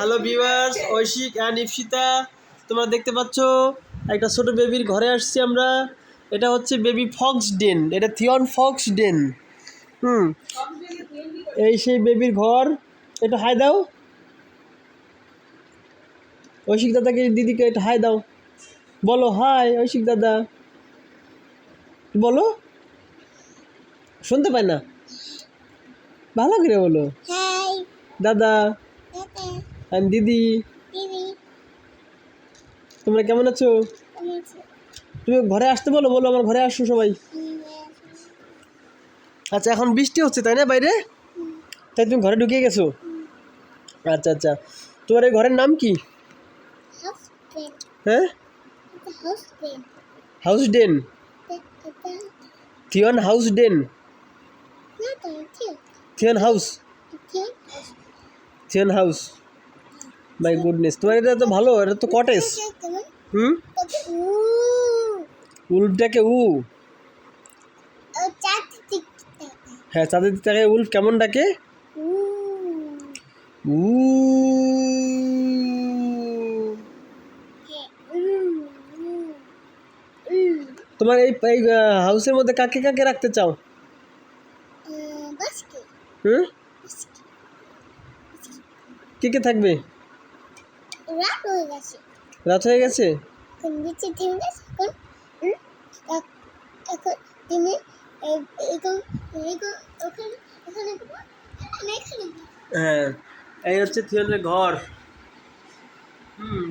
Hello viewers, ঐশিক and Ipsita, তোমরা দেখতে পাচ্ছ একটা ছোট বেবির ঘরে আসছি আমরা। এটা হচ্ছে বেবি ফক্স ডেন, এটা থিয়ন ফক্স ডেন। এই সেই বেবির ঘর। এটা হাই দাও ঐশিক দাদাকে, দিদিকে এটা হাই দাও, বলো হাই ঐশিক দাদা, বলো, শুনতে পাই না, ভালো করে বলো দাদা আর দিদি। তোমরা কেমন আছো? তুমি ঘরে আসতে বলো, বলো আমার ঘরে আসো সবাই। আচ্ছা, এখন বৃষ্টি হচ্ছে তাই না বাইরে? তাই তুমি ঘরে ঢুকে গেছো? আচ্ছা আচ্ছা, তোমার এই ঘরের নাম কি? হ্যাঁ, house Den, Theon house Den, Theon house, Theon house. My goodness, তোমার এটা তো ভালো, এটা তো কটেজ। উল্ফটাকে হ্যাঁ, চাঁদের দিকে উল্ফ কেমন ডাকে? তোমার এই হাউসের মধ্যে কাকে কাকে রাখতে চাও? কে কে থাকবে? রাত হয়ে গেছে। হ্যাঁ, এই হচ্ছে থিয়নের ঘর।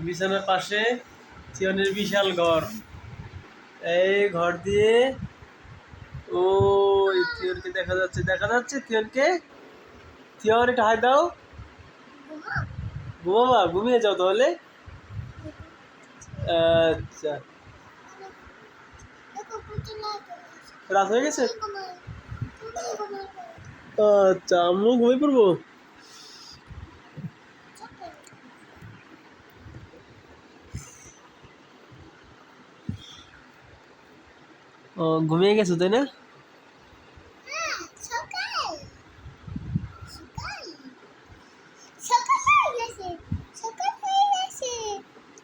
বিছানার পাশে থিয়নের বিশাল ঘর। এই ঘর দিয়ে ও থিয়নকে দেখা যাচ্ছে, দেখা যাচ্ছে থিয়নকে। থিয়ন এটা হাই দাও, ঘুমাবা, ঘুমিয়ে যাও তাহলে। আচ্ছা, রাত হয়ে গেছে। আচ্ছা, আমিও ঘুমিয়ে পড়বো। ও, ঘুমিয়ে গেছো তাই না?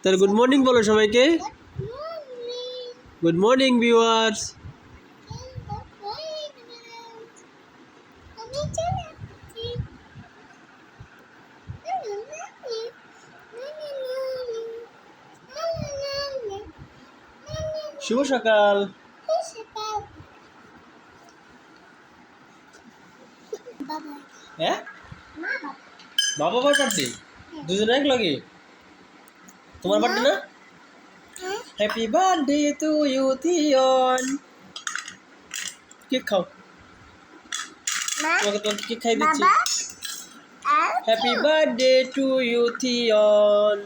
তাহলে গুড মর্নিং বলো সবাইকে। Good morning viewers. শুভ সকাল। হ্যাঁ, বাবা বার্থডে, দুজনে এক লাগে। তোমার বার্থডে না? Happy birthday to you Theon. Cake খাও, তোমাকে কেক খাই দিচ্ছি। Happy birthday to you থিয়ন।